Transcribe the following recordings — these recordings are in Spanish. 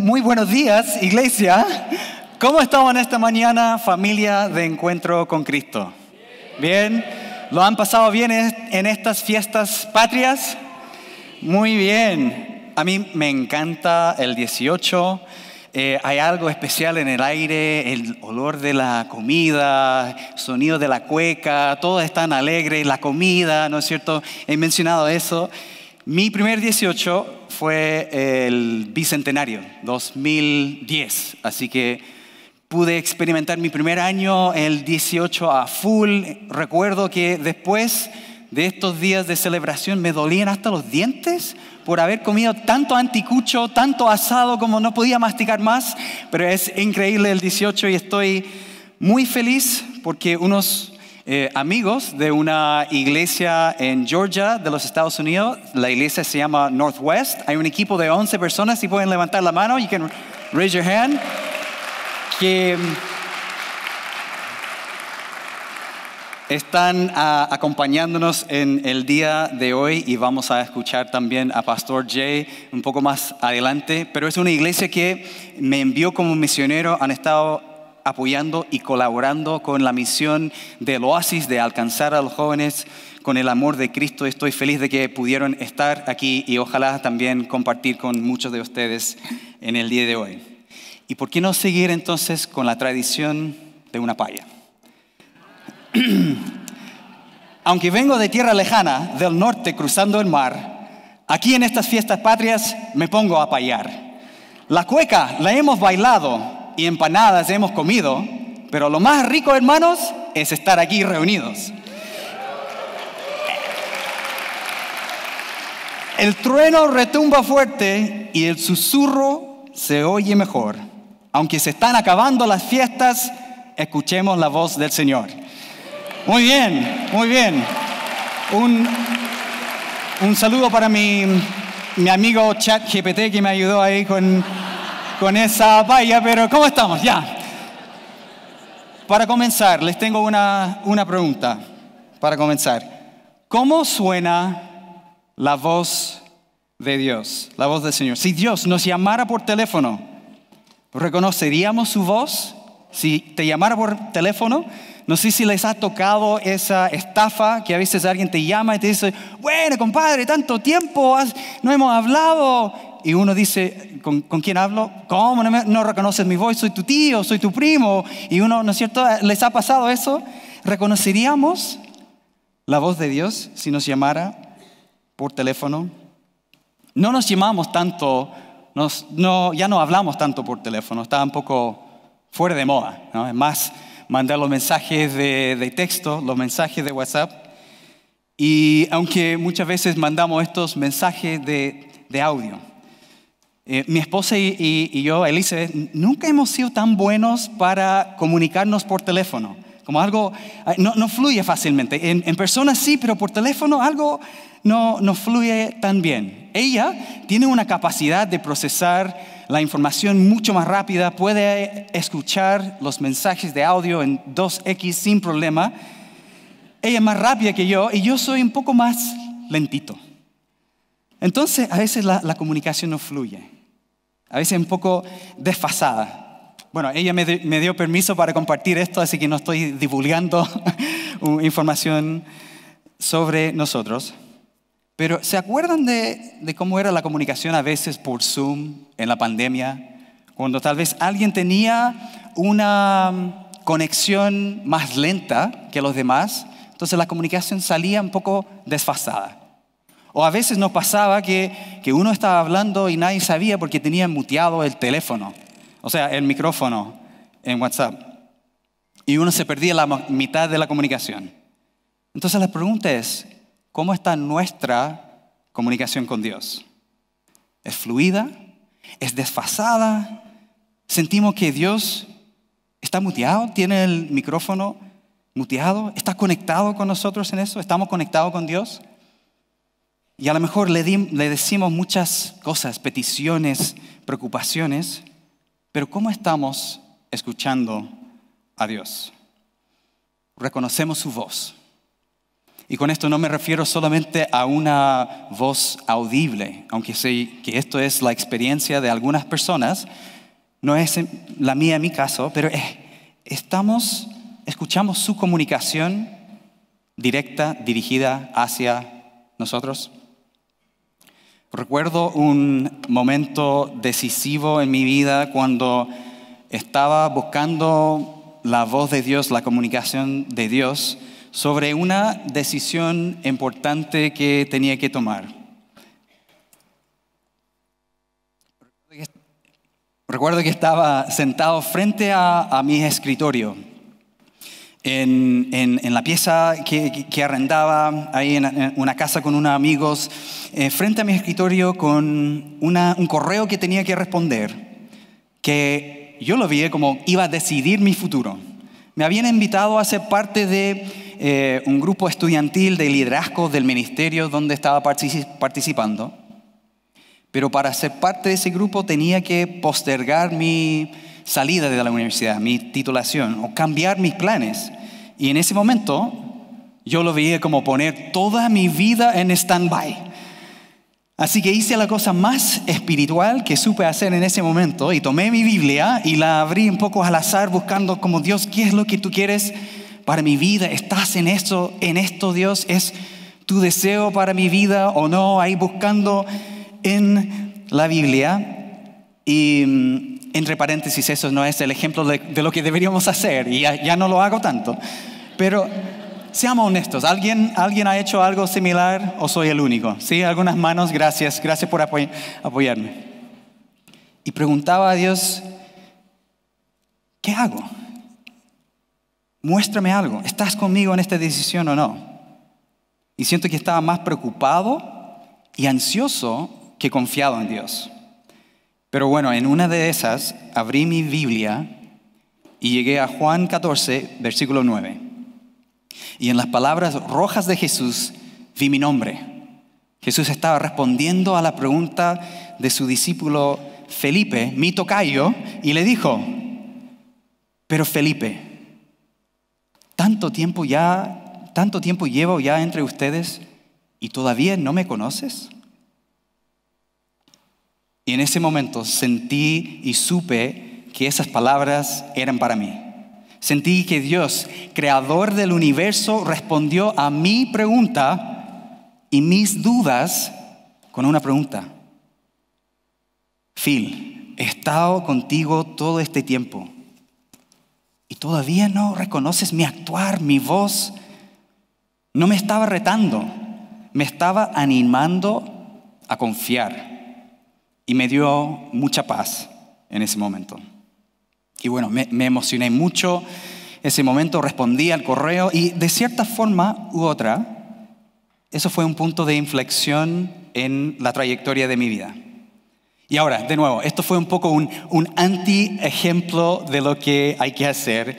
Muy buenos días, iglesia. ¿Cómo estamos en esta mañana, familia de Encuentro con Cristo? ¿Bien? ¿Lo han pasado bien en estas fiestas patrias? Muy bien. A mí me encanta el 18. Hay algo especial en el aire, el olor de la comida, sonido de la cueca, todos están alegres, la comida, ¿no es cierto? He mencionado eso. Mi primer 18 fue el bicentenario, 2010, así que pude experimentar mi primer año, el 18 a full. Recuerdo que después de estos días de celebración me dolían hasta los dientes por haber comido tanto anticucho, tanto asado como no podía masticar más, pero es increíble el 18 y estoy muy feliz porque unos amigos de una iglesia en Georgia de los Estados Unidos, la iglesia se llama Northwest, hay un equipo de 11 personas, si pueden levantar la mano, you can raise your hand, que están acompañándonos en el día de hoy y vamos a escuchar también a Pastor Jay un poco más adelante, pero es una iglesia que me envió como misionero, han estado apoyando y colaborando con la misión del Oasis de alcanzar a los jóvenes con el amor de Cristo. Estoy feliz de que pudieron estar aquí y ojalá también compartir con muchos de ustedes en el día de hoy. ¿Y por qué no seguir entonces con la tradición de una paya? Aunque vengo de tierra lejana, del norte cruzando el mar, aquí en estas fiestas patrias me pongo a payar. La cueca la hemos bailado y empanadas hemos comido, pero lo más rico, hermanos, es estar aquí reunidos. El trueno retumba fuerte y el susurro se oye mejor. Aunque se están acabando las fiestas, escuchemos la voz del Señor. Muy bien, muy bien. Un saludo para mi amigo ChatGPT que me ayudó ahí con esa paya, pero ¿cómo estamos? Ya. Para comenzar, les tengo una pregunta. Para comenzar, ¿cómo suena la voz de Dios, la voz del Señor? Si Dios nos llamara por teléfono, ¿reconoceríamos su voz? Si te llamara por teléfono, no sé si les ha tocado esa estafa que a veces alguien te llama y te dice, bueno, compadre, tanto tiempo, no hemos hablado. Y uno dice, ¿con quién hablo? ¿Cómo no reconoces mi voz? Soy tu tío, soy tu primo. Y uno, ¿no es cierto? ¿Les ha pasado eso? ¿Reconoceríamos la voz de Dios si nos llamara por teléfono? No nos llamamos tanto, ya no hablamos tanto por teléfono, está un poco fuera de moda, ¿no? Es más mandar los mensajes de texto, los mensajes de WhatsApp. Y aunque muchas veces mandamos estos mensajes de audio, mi esposa y yo, Elizabeth, nunca hemos sido tan buenos para comunicarnos por teléfono. Como algo no fluye fácilmente. En persona sí, pero por teléfono algo no fluye tan bien. Ella tiene una capacidad de procesar la información mucho más rápida, puede escuchar los mensajes de audio en 2x sin problema. Ella es más rápida que yo y yo soy un poco más lentito. Entonces, a veces la comunicación no fluye. A veces un poco desfasada. Bueno, ella me dio permiso para compartir esto, así que no estoy divulgando información sobre nosotros. Pero ¿se acuerdan de cómo era la comunicación a veces por Zoom en la pandemia? Cuando tal vez alguien tenía una conexión más lenta que los demás, entonces la comunicación salía un poco desfasada. O a veces nos pasaba que uno estaba hablando y nadie sabía porque tenía muteado el teléfono, o sea, el micrófono en WhatsApp. Y uno se perdía la mitad de la comunicación. Entonces la pregunta es, ¿cómo está nuestra comunicación con Dios? ¿Es fluida? ¿Es desfasada? ¿Sentimos que Dios está muteado? ¿Tiene el micrófono muteado? ¿Está conectado con nosotros en eso? ¿Estamos conectados con Dios? Y a lo mejor le decimos muchas cosas, peticiones, preocupaciones, pero ¿cómo estamos escuchando a Dios? ¿Reconocemos su voz? Y con esto no me refiero solamente a una voz audible, aunque sé que esto es la experiencia de algunas personas, no es la mía en mi caso, pero escuchamos su comunicación directa, dirigida hacia nosotros. Recuerdo un momento decisivo en mi vida cuando estaba buscando la voz de Dios, la comunicación de Dios, sobre una decisión importante que tenía que tomar. Recuerdo que estaba sentado frente a mi escritorio, en la pieza que arrendaba, ahí en una casa con unos amigos, frente a mi escritorio con un correo que tenía que responder, que yo lo vi como iba a decidir mi futuro. Me habían invitado a ser parte de un grupo estudiantil de liderazgo del ministerio donde estaba participando. Pero para ser parte de ese grupo tenía que postergar mi salida de la universidad, mi titulación, o cambiar mis planes. Y en ese momento yo lo veía como poner toda mi vida en stand-by. Así que hice la cosa más espiritual que supe hacer en ese momento y tomé mi Biblia y la abrí un poco al azar buscando como Dios, ¿qué es lo que tú quieres para mi vida? ¿Estás en esto, Dios? ¿Es tu deseo para mi vida o no? Ahí buscando en la Biblia. Y entre paréntesis, eso no es el ejemplo de lo que deberíamos hacer y ya no lo hago tanto. Pero seamos honestos, ¿alguien ha hecho algo similar o soy el único? ¿Sí? Algunas manos, gracias por apoyarme. Y preguntaba a Dios, ¿qué hago? Muéstrame algo, ¿estás conmigo en esta decisión o no? Y siento que estaba más preocupado y ansioso que confiado en Dios. Pero bueno, en una de esas abrí mi Biblia y llegué a Juan 14, versículo 9. Y en las palabras rojas de Jesús vi mi nombre. Jesús estaba respondiendo a la pregunta de su discípulo Felipe, mi tocayo, y le dijo, pero Felipe, tanto tiempo llevo ya entre ustedes y todavía no me conoces. Y en ese momento sentí y supe que esas palabras eran para mí. Sentí que Dios, creador del universo, respondió a mi pregunta y mis dudas con una pregunta. Phil, he estado contigo todo este tiempo y todavía no reconoces mi actuar, mi voz. No me estaba retando, me estaba animando a confiar. Y me dio mucha paz en ese momento. Y bueno, me emocioné mucho ese momento, respondí al correo y de cierta forma u otra, eso fue un punto de inflexión en la trayectoria de mi vida. Y ahora, de nuevo, esto fue un poco un anti-ejemplo de lo que hay que hacer.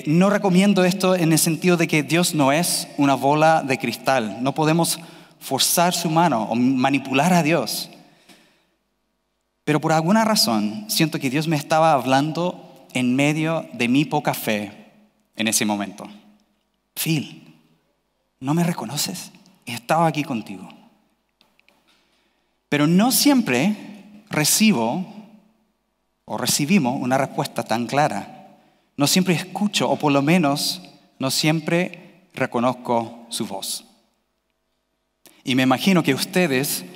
No recomiendo esto en el sentido de que Dios no es una bola de cristal. No podemos forzar su mano o manipular a Dios. Pero por alguna razón siento que Dios me estaba hablando en medio de mi poca fe en ese momento. Phil, ¿no me reconoces? He estado aquí contigo. Pero no siempre recibimos una respuesta tan clara. No siempre escucho, o por lo menos no siempre reconozco su voz. Y me imagino que ustedes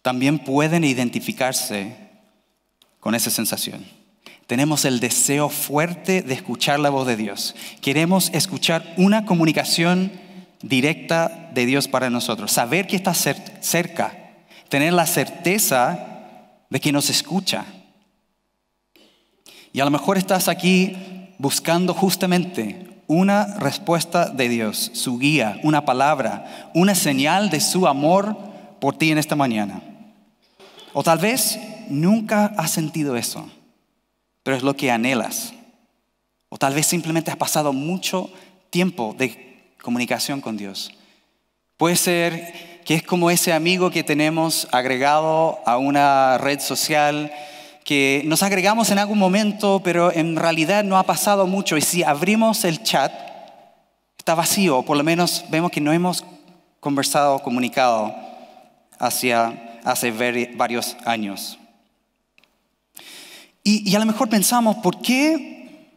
también pueden identificarse con esa sensación. Tenemos el deseo fuerte de escuchar la voz de Dios. Queremos escuchar una comunicación directa de Dios para nosotros. Saber que está cerca. Tener la certeza de que nos escucha. Y a lo mejor estás aquí buscando justamente una respuesta de Dios, su guía, una palabra, una señal de su amor por ti en esta mañana. O tal vez nunca has sentido eso, pero es lo que anhelas. O tal vez simplemente has pasado mucho tiempo de comunicación con Dios. Puede ser que es como ese amigo que tenemos agregado a una red social, que nos agregamos en algún momento, pero en realidad no ha pasado mucho. Y si abrimos el chat, está vacío, o por lo menos vemos que no hemos conversado o comunicado hace varios años. Y a lo mejor pensamos, ¿por qué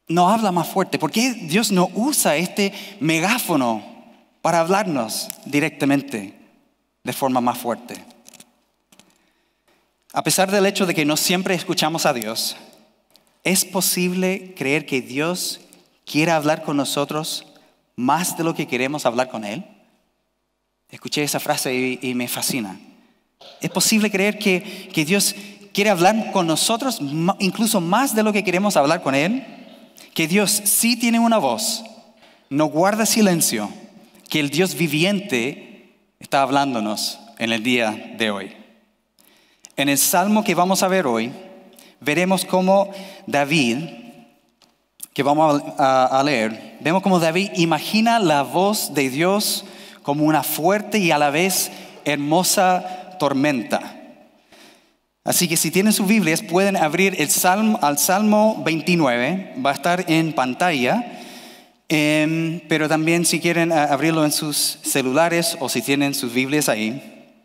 no habla más fuerte? ¿Por qué Dios no usa este megáfono para hablarnos directamente de forma más fuerte? A pesar del hecho de que no siempre escuchamos a Dios, ¿es posible creer que Dios quiera hablar con nosotros más de lo que queremos hablar con Él? Escuché esa frase y me fascina. ¿Es posible creer que Dios quiere hablar con nosotros incluso más de lo que queremos hablar con Él? Que Dios sí tiene una voz, no guarda silencio, que el Dios viviente está hablándonos en el día de hoy. En el Salmo que vamos a ver hoy, veremos cómo David, que vamos a leer, vemos cómo David imagina la voz de Dios como una fuerte y a la vez hermosa tormenta. Así que si tienen sus Biblias, pueden abrir al Salmo 29, va a estar en pantalla, pero también si quieren abrirlo en sus celulares o si tienen sus Biblias ahí.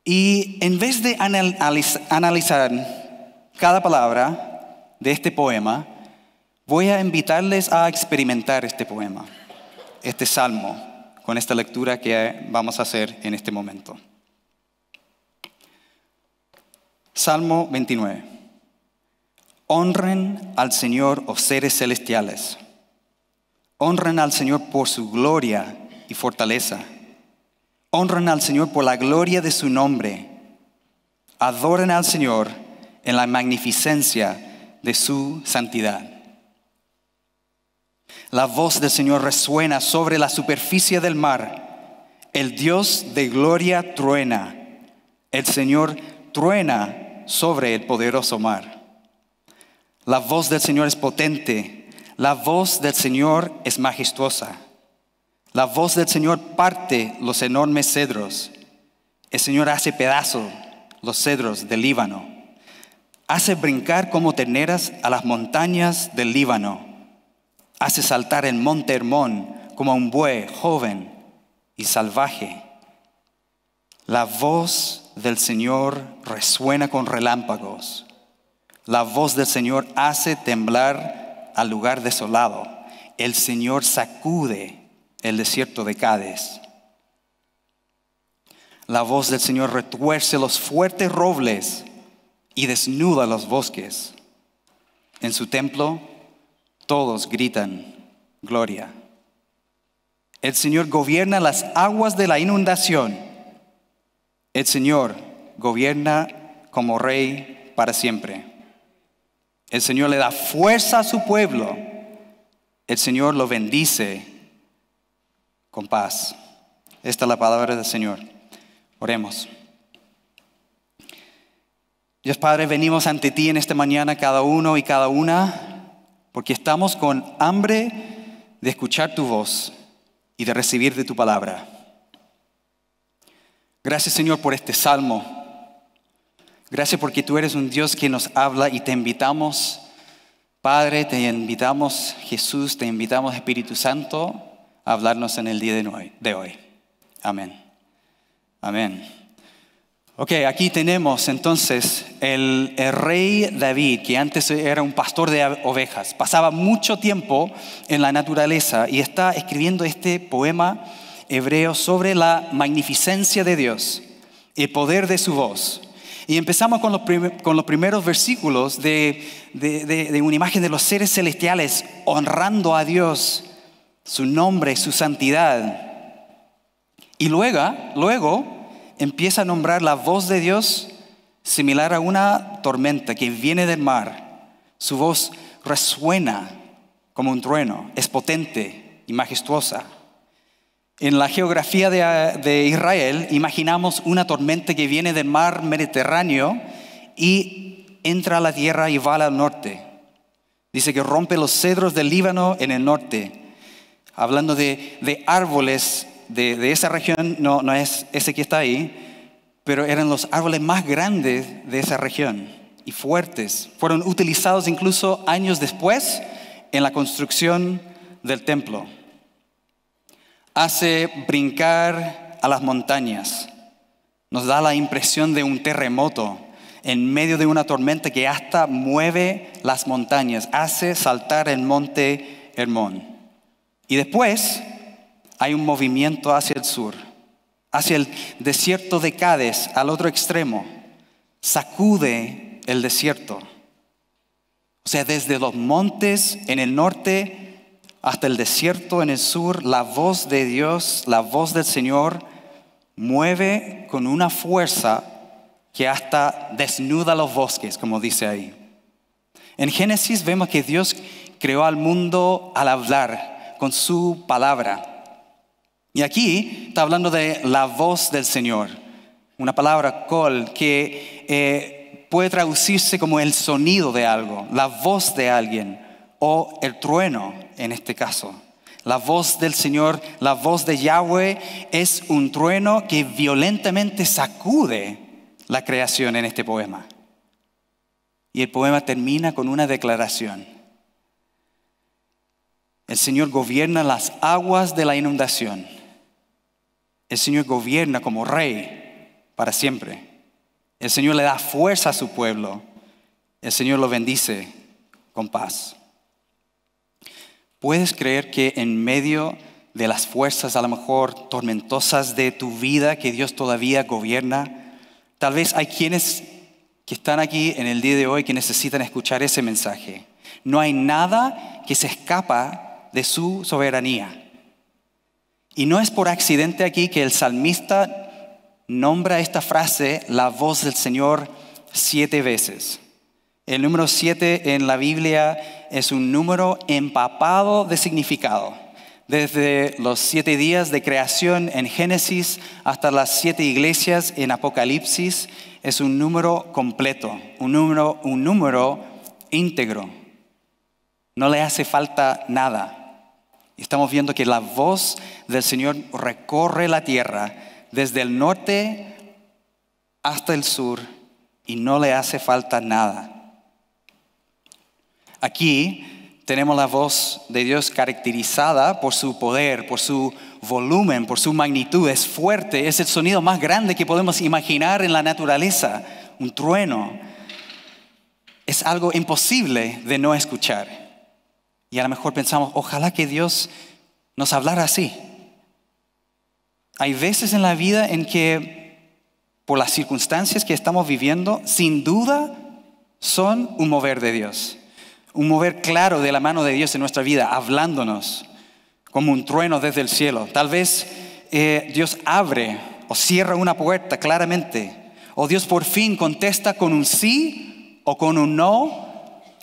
Y en vez de analizar cada palabra de este poema, voy a invitarles a experimentar este poema, este salmo, con esta lectura que vamos a hacer en este momento. Salmo 29. Honren al Señor, oh seres celestiales. Honren al Señor por su gloria y fortaleza. Honren al Señor por la gloria de su nombre. Adoren al Señor en la magnificencia de su santidad. La voz del Señor resuena sobre la superficie del mar. El Dios de gloria truena. El Señor truena sobre el poderoso mar. La voz del Señor es potente. La voz del Señor es majestuosa. La voz del Señor parte los enormes cedros. El Señor hace pedazos los cedros del Líbano. Hace brincar como terneras a las montañas del Líbano. Hace saltar el monte Hermón como un buey joven y salvaje. La voz del Señor resuena con relámpagos. La voz del Señor hace temblar al lugar desolado. El Señor sacude el desierto de Cades. La voz del Señor retuerce los fuertes robles y desnuda los bosques. En su templo todos gritan gloria. El Señor gobierna las aguas de la inundación. El Señor gobierna como rey para siempre. El Señor le da fuerza a su pueblo. El Señor lo bendice con paz. Esta es la palabra del Señor. Oremos. Dios Padre, venimos ante ti en esta mañana, cada uno y cada una, porque estamos con hambre de escuchar tu voz y de recibir de tu palabra. Gracias, Señor, por este salmo. Gracias porque tú eres un Dios que nos habla y te invitamos, Padre, te invitamos, Jesús, te invitamos, Espíritu Santo, a hablarnos en el día de hoy. Amén. Amén. Ok, aquí tenemos entonces el rey David, que antes era un pastor de ovejas. Pasaba mucho tiempo en la naturaleza y está escribiendo este poema hebreo sobre la magnificencia de Dios, el poder de su voz. Y empezamos con los primeros versículos de una imagen de los seres celestiales honrando a Dios, su nombre, su santidad. Y luego empieza a nombrar la voz de Dios similar a una tormenta que viene del mar. Su voz resuena como un trueno, es potente y majestuosa. En la geografía de Israel imaginamos una tormenta que viene del mar Mediterráneo y entra a la tierra y va al norte. Dice que rompe los cedros del Líbano en el norte. Hablando de árboles de esa región, no es ese que está ahí, pero eran los árboles más grandes de esa región y fuertes. Fueron utilizados incluso años después en la construcción del templo. hace brincar a las montañas. Nos da la impresión de un terremoto en medio de una tormenta que hasta mueve las montañas, hace saltar el monte Hermón. Y después hay un movimiento hacia el sur, hacia el desierto de Cádiz, al otro extremo. Sacude el desierto. O sea, desde los montes en el norte hasta el desierto en el sur, la voz de Dios, la voz del Señor, mueve con una fuerza que hasta desnuda los bosques, como dice ahí. En Génesis vemos que Dios creó al mundo al hablar, con su palabra. Y aquí está hablando de la voz del Señor, una palabra kol, que puede traducirse como el sonido de algo, la voz de alguien, o el trueno en este caso. La voz del Señor, la voz de Yahweh, es un trueno que violentamente sacude la creación en este poema. Y el poema termina con una declaración. El Señor gobierna las aguas de la inundación. El Señor gobierna como rey para siempre. El Señor le da fuerza a su pueblo. El Señor lo bendice con paz. ¿Puedes creer que en medio de las fuerzas a lo mejor tormentosas de tu vida que Dios todavía gobierna? Tal vez hay quienes que están aquí en el día de hoy que necesitan escuchar ese mensaje. No hay nada que se escapa de su soberanía. Y no es por accidente aquí que el salmista nombra esta frase, la voz del Señor, 7 veces. El número 7 en la Biblia es un número empapado de significado. Desde los 7 días de creación en Génesis hasta las 7 iglesias en Apocalipsis, es un número completo, un número íntegro. No le hace falta nada. Estamos viendo que la voz del Señor recorre la tierra desde el norte hasta el sur y no le hace falta nada. Aquí tenemos la voz de Dios caracterizada por su poder, por su volumen, por su magnitud. Es fuerte, es el sonido más grande que podemos imaginar en la naturaleza. Un trueno. Es algo imposible de no escuchar. Y a lo mejor pensamos, ojalá que Dios nos hablara así. Hay veces en la vida en que, por las circunstancias que estamos viviendo, sin duda son un mover de Dios. Un mover claro de la mano de Dios en nuestra vida, hablándonos como un trueno desde el cielo. Tal vez Dios abre o cierra una puerta claramente. O Dios por fin contesta con un sí o con un no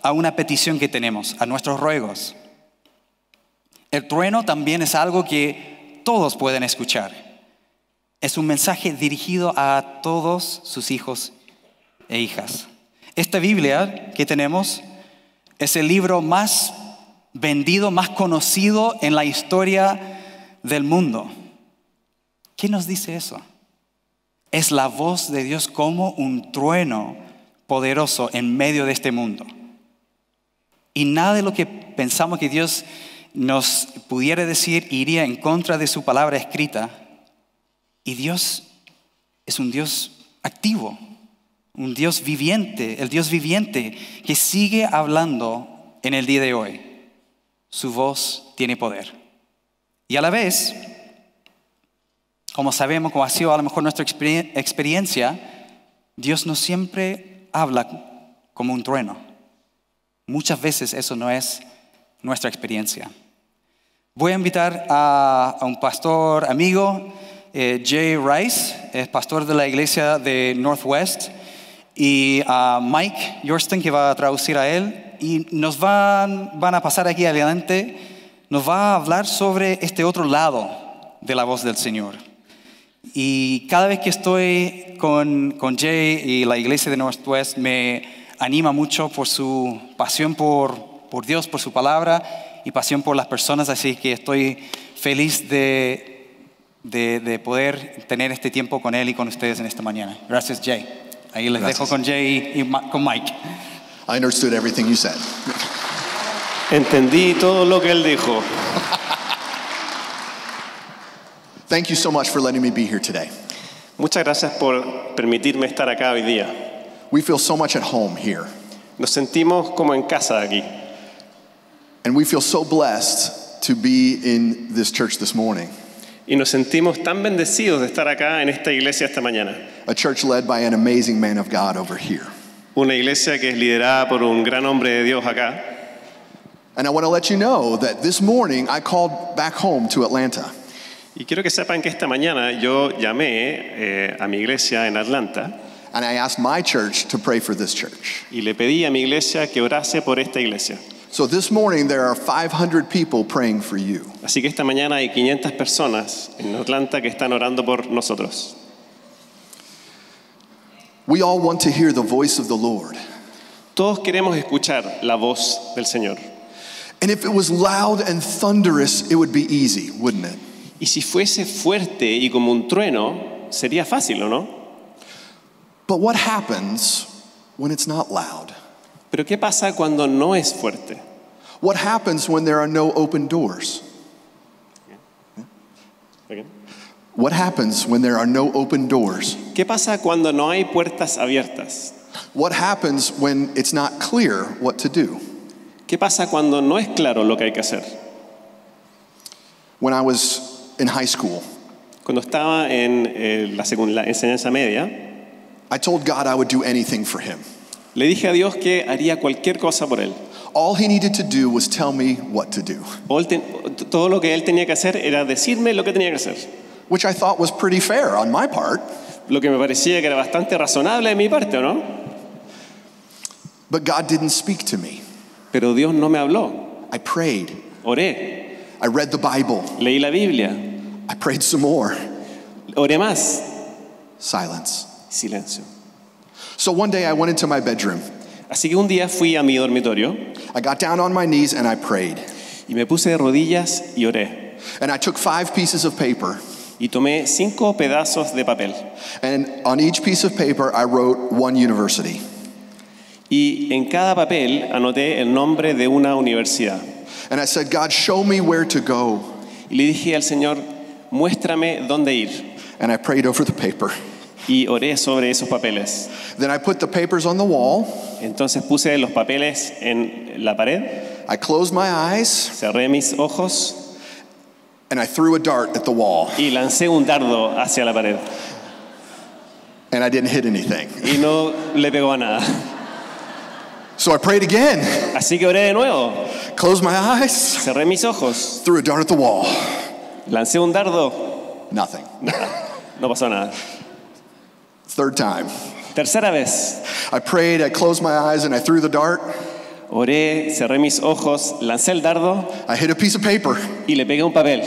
a una petición que tenemos, a nuestros ruegos. El trueno también es algo que todos pueden escuchar. Es un mensaje dirigido a todos sus hijos e hijas. Esta Biblia que tenemos es el libro más vendido, más conocido en la historia del mundo. ¿Qué nos dice eso? Es la voz de Dios como un trueno poderoso en medio de este mundo. Y nada de lo que pensamos que Dios nos pudiera decir iría en contra de su palabra escrita. Y Dios es un Dios activo. Un Dios viviente, el Dios viviente que sigue hablando en el día de hoy. Su voz tiene poder. Y a la vez, como sabemos, como ha sido a lo mejor nuestra experiencia, Dios no siempre habla como un trueno. Muchas veces eso no es nuestra experiencia. Voy a invitar a un pastor amigo, Jay Rice, es pastor de la iglesia de Northwest, y a Mike Yorston, que va a traducir a él, y nos van a pasar aquí adelante, nos va a hablar sobre este otro lado de la voz del Señor. Y cada vez que estoy con Jay y la iglesia de Northwest, me anima mucho por su pasión por Dios, por su palabra y pasión por las personas, así que estoy feliz de poder tener este tiempo con él y con ustedes en esta mañana. Gracias, Jay. Ahí les dejo con Jay y con Mike. I understood everything you said. Entendí todo lo que él dijo. Thank you so much for letting me be here today. Muchas gracias por permitirme estar acá hoy día. We feel so much at home here, Nos sentimos como en casa aquí. and we feel so blessed to be in this church this morning, Y nos sentimos tan bendecidos de estar acá en esta iglesia esta mañana. a church led by an amazing man of God over here. Una iglesia que es liderada por un gran hombre de Dios acá. And I want to let you know that this morning I called back home to Atlanta. Y quiero que sepan que esta mañana yo llamé a mi iglesia en Atlanta And I asked my church to pray for this church. y le pedí a mi iglesia que orase por esta iglesia. So this morning there are 500 people praying for you. Así que esta mañana hay 500 personas en Atlanta que están orando por nosotros. We all want to hear the voice of the Lord. Todos queremos escuchar la voz del Señor. And if it was loud and thunderous, it would be easy, wouldn't it? Y si fuese fuerte y como un trueno, sería fácil, ¿o no? But what happens when it's not loud? Pero ¿qué pasa cuando no es fuerte? What happens when there are no open doors? What happens when there are no open doors? ¿Qué pasa cuando no hay puertas abiertas? What happens when it's not clear what to do? ¿Qué pasa cuando no es claro lo que hay que hacer? When I was in high school, Cuando estaba en la enseñanza media, I told God I would do anything for him. le dije a Dios que haría cualquier cosa por él. All he needed to do was tell me what to do, Todo lo que él tenía que hacer era decirme lo que tenía que hacer. which I thought was pretty fair on my part. Lo que me parecía que era bastante razonable de mi parte, ¿o no? But God didn't speak to me. Pero Dios no me habló. I prayed. Oré, I read the Bible. leí la Biblia, I prayed some more. oré más. Silence. Silencio. So one day I went into my bedroom. Así que un día fui a mi dormitorio I got down on my knees and I prayed. y me puse de rodillas y oré. And I took 5 pieces of paper. Y tomé 5 pedazos de papel. And on each piece of paper, I wrote one university. Y en cada papel anoté el nombre de una universidad. And I said, God, show me where to go. Y le dije al Señor, muéstrame dónde ir. And I prayed over the paper. Y oré sobre esos papeles. Then I put the papers on the wall. Entonces puse los papeles en la pared, I closed my eyes. cerré mis ojos And I threw a dart at the wall. y lancé un dardo hacia la pared. And I didn't hit anything. Y no le pegó a nada. So I prayed again. Así que oré de nuevo. Closed my eyes. Cerré mis ojos, Threw a dart at the wall. lancé un dardo, Nothing. nada, no pasó nada. Third time. Tercera vez, I prayed, I closed my eyes, and I threw the dart. oré, cerré mis ojos, lancé el dardo I hit a piece of paper. y le pegué un papel.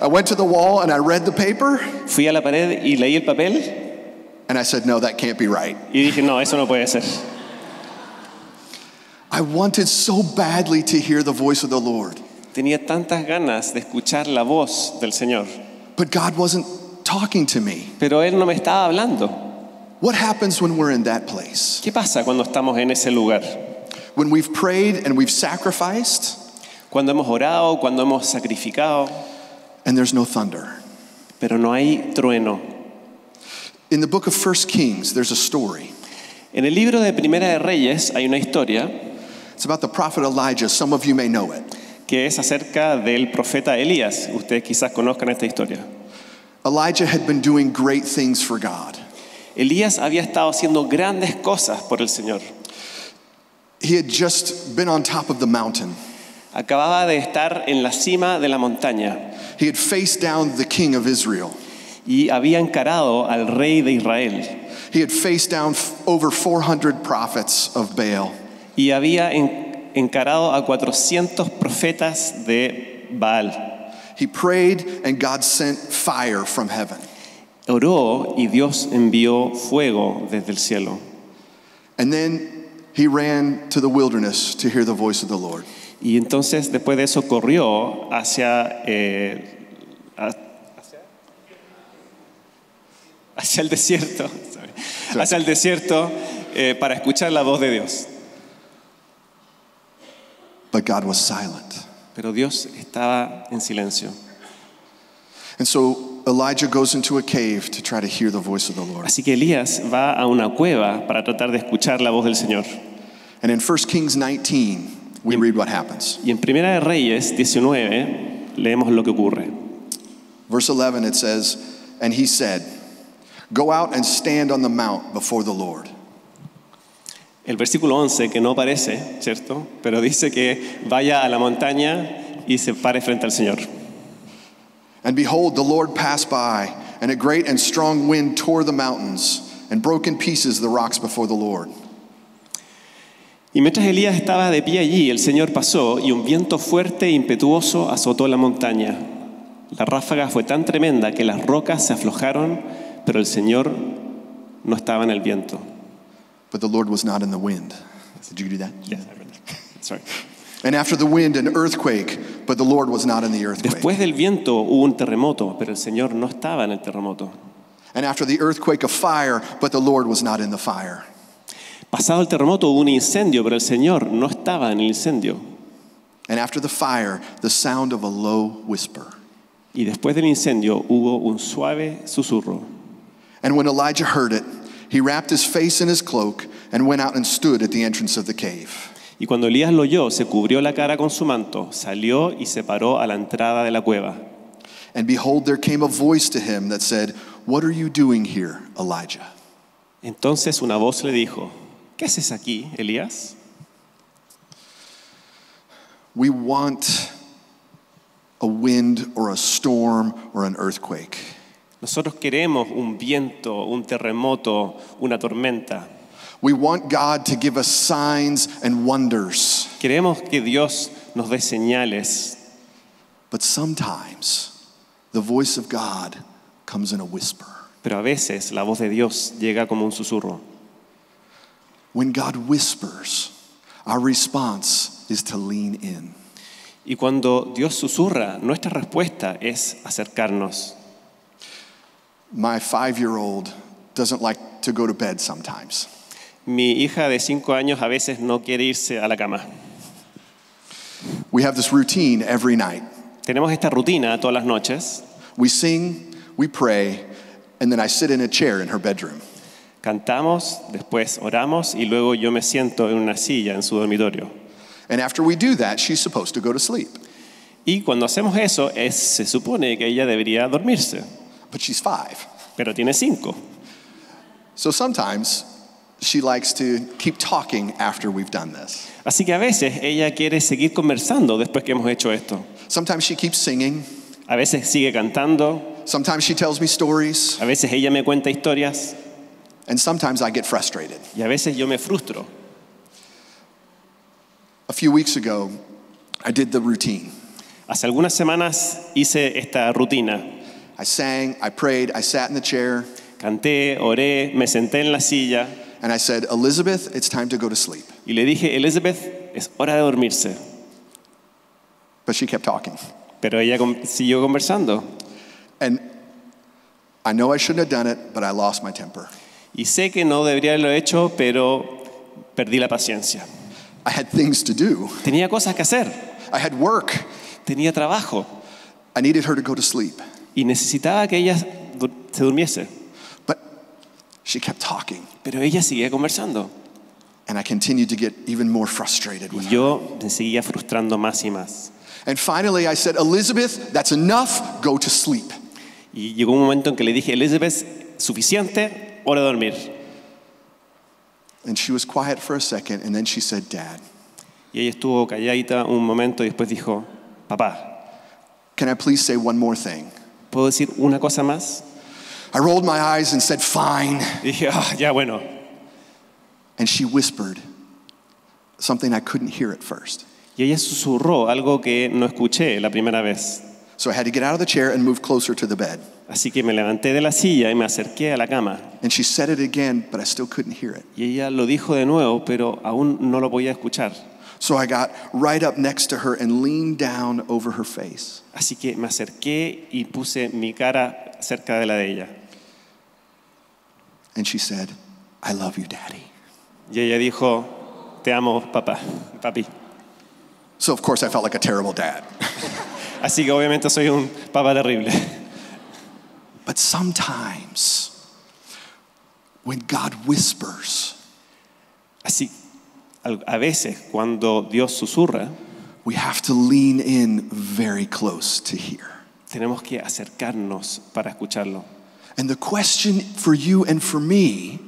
I went to the wall and I read the paper. Fui a la pared y leí el papel And I said, no, that can't be right. y dije, no, eso no puede ser. I wanted so badly to hear the voice of the Lord. Tenía tantas ganas de escuchar la voz del Señor, But God wasn't talking to me. pero Él no me estaba hablando. What happens when we're in that place? ¿Qué pasa cuando estamos en ese lugar? When we've prayed and we've sacrificed Cuando hemos orado, cuando hemos sacrificado, and there's no thunder. pero no hay trueno. In the book of 1 Kings, there's a story. En el libro de Primera de Reyes hay una historia It's about the prophet Elijah. Some of you may know it. que es acerca del profeta Elías. Ustedes quizás conozcan esta historia. Elijah had been doing great things for God. Elías había estado haciendo grandes cosas por el Señor. He had just been on top of the mountain. Acababa de estar en la cima de la montaña He had faced down the king of Israel. y había encarado al rey de Israel He had faced down over 400 prophets of Baal. y había encarado a 400 profetas de Baal. He prayed and God sent fire from heaven. Oró y Dios envió fuego desde el cielo. And then he ran to the wilderness to hear the voice of the Lord. Y entonces después de eso corrió hacia el desierto, hacia el desierto para escuchar la voz de Dios. But God was silent. Pero Dios estaba en silencio. And so Elijah goes into a cave to try to hear the voice of the Lord. Así que Elías va a una cueva para tratar de escuchar la voz del Señor. And in 1 Kings 19, we read what happens. Y en Primera de Reyes 19 leemos lo que ocurre. Verse 11, it says, "And he said, go out and stand on the mount before the Lord." El versículo 11, que no aparece, ¿cierto? Pero dice que vaya a la montaña y se pare frente al Señor. And behold, the Lord passed by, and a great and strong wind tore the mountains and broke in pieces the rocks before the Lord. Y mientras Elías estaba de pie allí, el Señor pasó y un viento fuerte e impetuoso azotó la montaña. La ráfaga fue tan tremenda que las rocas se aflojaron, pero el Señor no estaba en el viento. But the Lord was not in the wind. Did you do that? Yes, I read that. Sorry. And after the wind, an earthquake, but the Lord was not in the earthquake. Después del viento hubo un terremoto, pero el Señor no estaba en el terremoto. And after the earthquake, a fire, but the Lord was not in the fire. Pasado el terremoto hubo un incendio, pero el Señor no estaba en el incendio. And after the fire, the sound of a low whisper. Y después del incendio hubo un suave susurro. And when Elijah heard it, he wrapped his face in his cloak and went out and stood at the entrance of the cave. Y cuando Elías lo oyó, se cubrió la cara con su manto, salió y se paró a la entrada de la cueva. And behold, there came a voice to him that said, "What are you doing here, Elijah?" Entonces una voz le dijo, ¿qué haces aquí, Elías? We want a wind or a storm or an earthquake. Nosotros queremos un viento, un terremoto, una tormenta. We want God to give us signs and wonders. Queremos que Dios nos dé señales, But sometimes the voice of God comes in a whisper. pero a veces la voz de Dios llega como un susurro. When God whispers, our response is to lean in. Y cuando Dios susurra, nuestra respuesta es acercarnos. My 5-year-old doesn't like to go to bed sometimes. Mi hija de 5 años a veces no quiere irse a la cama. We have this routine every night. Tenemos esta rutina todas las noches. We sing, we pray, and then I sit in a chair in her bedroom. Cantamos, después oramos y luego yo me siento en una silla en su dormitorio. And after we do that, she's supposed to go to sleep. Y cuando hacemos eso, se supone que ella debería dormirse, But she's 5. pero tiene 5. So sometimes she likes to keep talking after we've done this. Así que a veces ella quiere seguir conversando después que hemos hecho esto. Sometimes she keeps singing. A veces sigue cantando, Sometimes she tells me stories. a veces ella me cuenta historias And sometimes I get frustrated. y a veces yo me frustro. A few weeks ago, I did the routine. Hace algunas semanas hice esta rutina. I sang, I prayed, I sat in the chair, Canté, oré, me senté en la silla and I said, "Elizabeth, it's time to go to sleep." y le dije, Elizabeth, es hora de dormirse. But she kept talking. Pero ella siguió conversando. And I know I shouldn't have done it, but I lost my temper. Y sé que no debería haberlo hecho, pero perdí la paciencia. I had things to do. Tenía cosas que hacer, I had work. tenía trabajo I needed her to go to sleep. y necesitaba que ella se durmiese. But she kept talking. Pero ella seguía conversando. And I continued to get even more frustrated with Y her. yo me seguía frustrando más y más. And finally I said, "Elizabeth, that's enough. Go to sleep." Y llegó un momento en que le dije, Elizabeth, suficiente, hora de dormir. And she was quiet for a second, and then she said, "Dad, Y ella estuvo calladita un momento y después dijo, papá, can I please say one more thing?" ¿puedo decir una cosa más? I rolled my eyes and said, "Fine." Y dije, ya bueno. And she whispered something I couldn't hear at first. Y ella susurró algo que no escuché la primera vez. So I had to get out of the chair and move closer to the bed. Así que me levanté de la silla y me acerqué a la cama. And she said it again, but I still couldn't hear it. Y ella lo dijo de nuevo, pero aún no lo podía escuchar. So I got right up next to her and leaned down over her face. Así que me acerqué y puse mi cara cerca de la de ella. And she said, "I love you, Daddy." Y ella dijo, te amo, papá, papi. So of course I felt like a terrible dad. Así que obviamente soy un papá terrible. But sometimes, when God whispers, Así, a veces cuando Dios susurra, we have to lean in very close to hear. tenemos que acercarnos para escucharlo. And the question for you and for me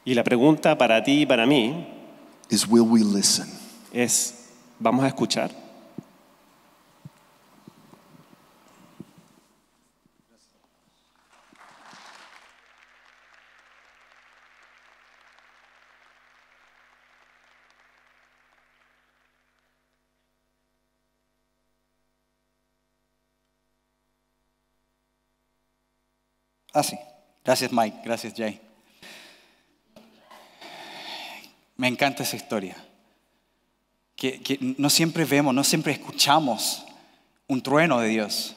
Y la pregunta para ti y para mí is, will we listen? es, ¿vamos a escuchar? Sí. Gracias, Mike. Gracias, Jay. Me encanta esa historia. Que no siempre vemos, no siempre escuchamos un trueno de Dios,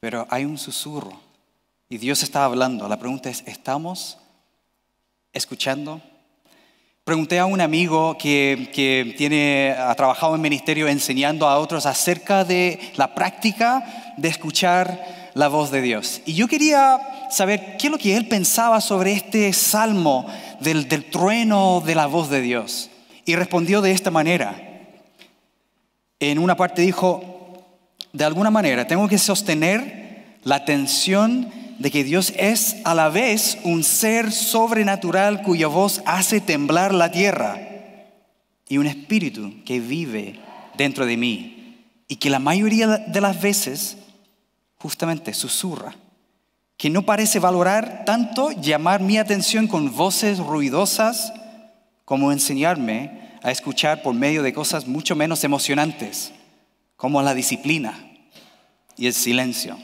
pero hay un susurro y Dios está hablando. La pregunta es, ¿estamos escuchando? Pregunté a un amigo que ha trabajado en ministerio enseñando a otros acerca de la práctica de escuchar la voz de Dios. Y yo quería saber qué es lo que él pensaba sobre este salmo del trueno de la voz de Dios. Y respondió de esta manera. En una parte dijo, de alguna manera tengo que sostener la atención de que Dios es a la vez un ser sobrenatural cuya voz hace temblar la tierra y un espíritu que vive dentro de mí y que la mayoría de las veces justamente susurra, que no parece valorar tanto llamar mi atención con voces ruidosas como enseñarme a escuchar por medio de cosas mucho menos emocionantes, como la disciplina y el silencio.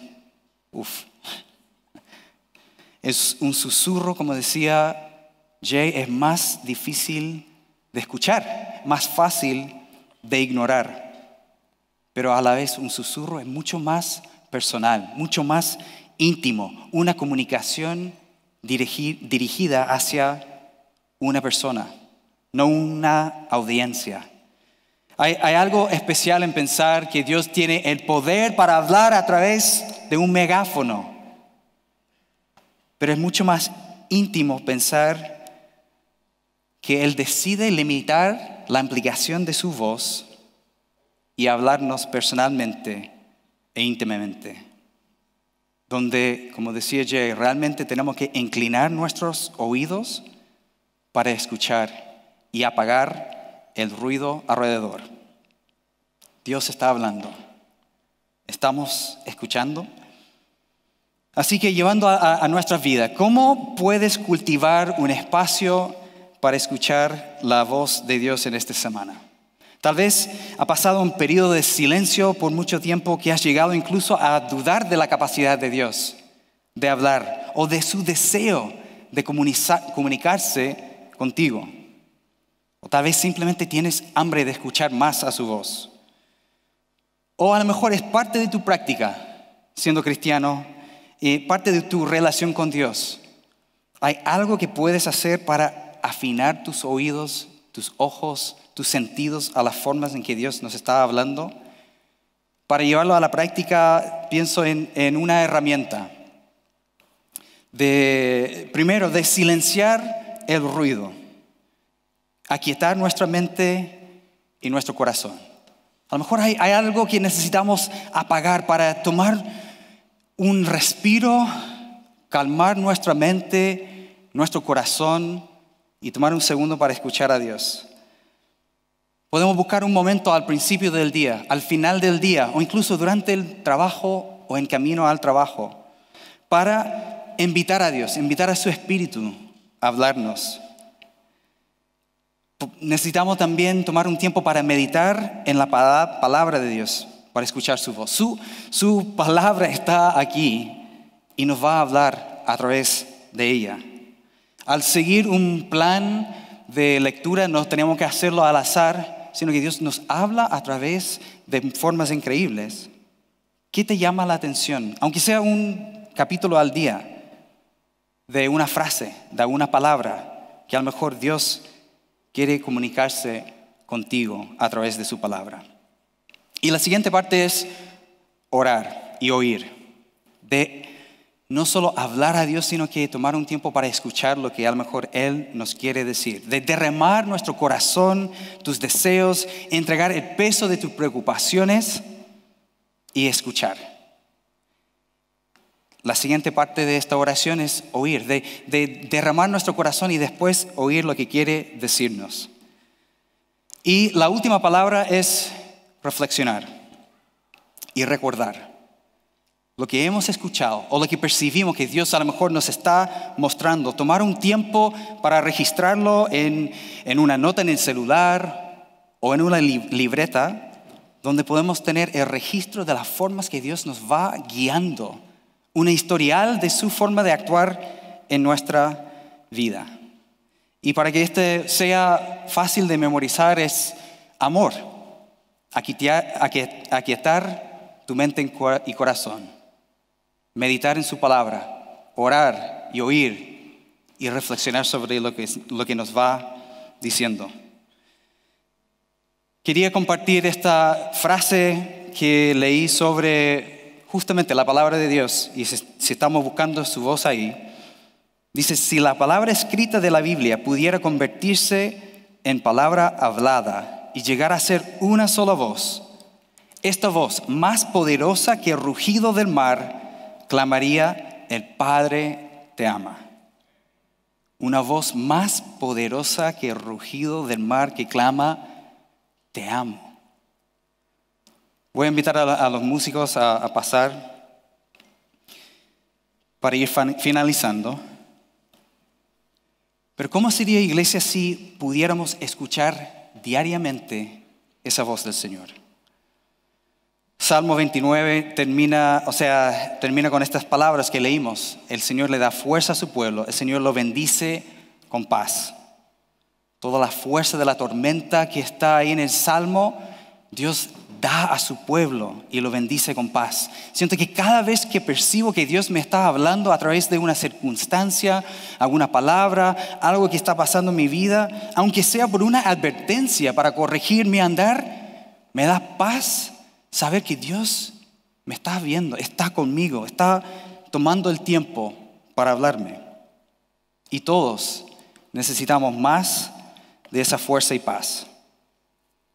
Es un susurro, como decía Jay, es más difícil de escuchar, más fácil de ignorar. Pero a la vez un susurro es mucho más personal, mucho más íntimo, una comunicación dirigida hacia una persona, no una audiencia. Hay algo especial en pensar que Dios tiene el poder para hablar a través de un megáfono. Pero es mucho más íntimo pensar que Él decide limitar la ampliación de su voz y hablarnos personalmente e íntimamente. Donde, como decía Jay, realmente tenemos que inclinar nuestros oídos para escuchar y apagar el ruido alrededor. Dios está hablando. ¿Estamos escuchando? Así que llevando a nuestra vida, ¿cómo puedes cultivar un espacio para escuchar la voz de Dios en esta semana? Tal vez ha pasado un periodo de silencio por mucho tiempo que has llegado incluso a dudar de la capacidad de Dios de hablar o de su deseo de comunicarse contigo. O tal vez simplemente tienes hambre de escuchar más a su voz. O a lo mejor es parte de tu práctica siendo cristiano y parte de tu relación con Dios. ¿Hay algo que puedes hacer para afinar tus oídos, tus ojos, tus sentidos a las formas en que Dios nos está hablando? Para llevarlo a la práctica, pienso en una herramienta. Primero, de silenciar el ruido. Aquietar nuestra mente y nuestro corazón. A lo mejor hay algo que necesitamos apagar para tomar un respiro, calmar nuestra mente, nuestro corazón y tomar un segundo para escuchar a Dios. Podemos buscar un momento al principio del día, al final del día o incluso durante el trabajo o en camino al trabajo para invitar a Dios, invitar a su Espíritu a hablarnos. Necesitamos también tomar un tiempo para meditar en la palabra de Dios, para escuchar su voz. Su palabra está aquí y nos va a hablar a través de ella. Al seguir un plan de lectura no tenemos que hacerlo al azar, sino que Dios nos habla a través de formas increíbles. ¿Qué te llama la atención? Aunque sea un capítulo al día, de una frase, de una palabra, que a lo mejor Dios quiere comunicarse contigo a través de su palabra. Y la siguiente parte es orar y oír. De no solo hablar a Dios, sino que tomar un tiempo para escuchar lo que a lo mejor Él nos quiere decir. De derramar nuestro corazón, tus deseos, entregar el peso de tus preocupaciones y escuchar. La siguiente parte de esta oración es oír, de derramar nuestro corazón y después oír lo que quiere decirnos. Y la última palabra es reflexionar y recordar lo que hemos escuchado o lo que percibimos que Dios a lo mejor nos está mostrando. Tomar un tiempo para registrarlo en una nota en el celular o en una libreta donde podemos tener el registro de las formas que Dios nos va guiando. Un historial de su forma de actuar en nuestra vida. Y para que este sea fácil de memorizar es amor. Aquietar tu mente y corazón. Meditar en su palabra, orar y oír y reflexionar sobre lo que nos va diciendo. Quería compartir esta frase que leí sobre justamente la palabra de Dios, y si estamos buscando su voz ahí, dice: si la palabra escrita de la Biblia pudiera convertirse en palabra hablada y llegar a ser una sola voz, esta voz más poderosa que el rugido del mar clamaría: el Padre te ama. Una voz más poderosa que el rugido del mar que clama: te amo. Voy a invitar a los músicos a pasar para ir finalizando. Pero ¿cómo sería, iglesia, si pudiéramos escuchar diariamente esa voz del Señor? Salmo 29 termina con estas palabras que leímos. El Señor le da fuerza a su pueblo, el Señor lo bendice con paz. Toda la fuerza de la tormenta que está ahí en el Salmo, Dios da a su pueblo y lo bendice con paz. Siento que cada vez que percibo que Dios me está hablando a través de una circunstancia, alguna palabra, algo que está pasando en mi vida, aunque sea por una advertencia para corregir mi andar, me da paz saber que Dios me está viendo, está conmigo, está tomando el tiempo para hablarme. Y todos necesitamos más de esa fuerza y paz.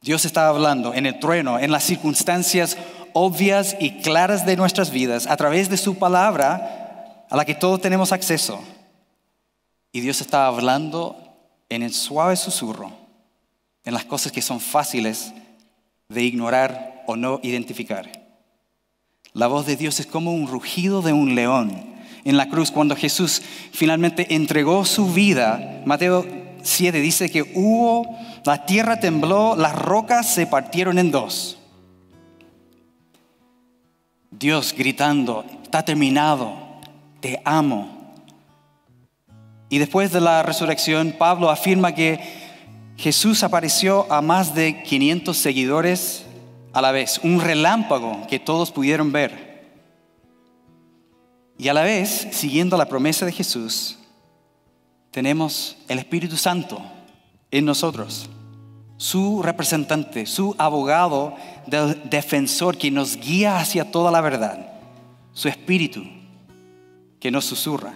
Dios está hablando en el trueno, en las circunstancias obvias y claras de nuestras vidas, a través de su palabra a la que todos tenemos acceso. Y Dios está hablando en el suave susurro, en las cosas que son fáciles de ignorar o no identificar. La voz de Dios es como un rugido de un león. En la cruz, cuando Jesús finalmente entregó su vida, Mateo 7 dice que la tierra tembló, las rocas se partieron en dos. Dios gritando: está terminado, te amo. Y después de la resurrección, Pablo afirma que Jesús apareció a más de 500 seguidores a la vez, un relámpago que todos pudieron ver. Y a la vez, siguiendo la promesa de Jesús, tenemos el Espíritu Santo en nosotros, su representante, su abogado, defensor que nos guía hacia toda la verdad, su Espíritu que nos susurra.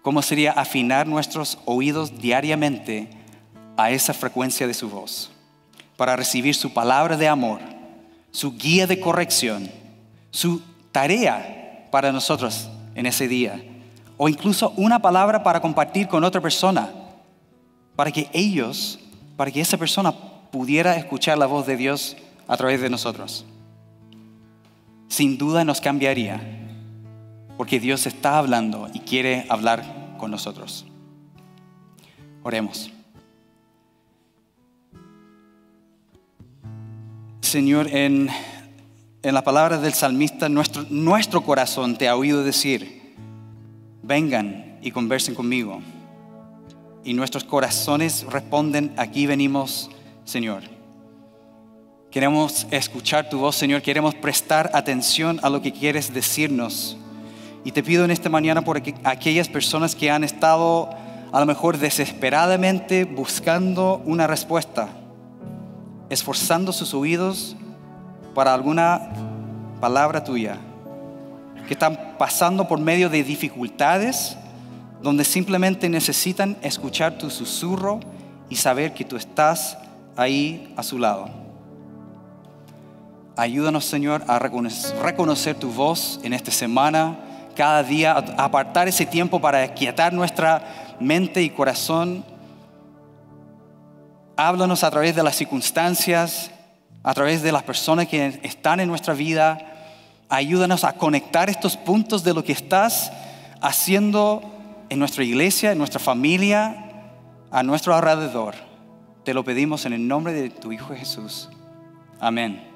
¿Cómo sería afinar nuestros oídos diariamente a esa frecuencia de su voz, para recibir su palabra de amor, su guía de corrección, su tarea para nosotros en ese día, o incluso una palabra para compartir con otra persona, para que esa persona pudiera escuchar la voz de Dios a través de nosotros? Sin duda nos cambiaría, porque Dios está hablando y quiere hablar con nosotros. Oremos. Señor, en las palabras del salmista, nuestro corazón te ha oído decir: vengan y conversen conmigo. Y nuestros corazones responden: aquí venimos, Señor. Queremos escuchar tu voz, Señor. Queremos prestar atención a lo que quieres decirnos. Y te pido en esta mañana por aquellas personas que han estado a lo mejor desesperadamente buscando una respuesta, esforzando sus oídos para alguna palabra tuya. que están pasando por medio de dificultades, donde simplemente necesitan escuchar tu susurro y saber que tú estás ahí a su lado. Ayúdanos, Señor, a reconocer tu voz en esta semana, cada día, a apartar ese tiempo para aquietar nuestra mente y corazón. Háblanos a través de las circunstancias, a través de las personas que están en nuestra vida. Ayúdanos a conectar estos puntos de lo que estás haciendo en nuestra iglesia, en nuestra familia, a nuestro alrededor. Te lo pedimos en el nombre de tu Hijo Jesús. Amén.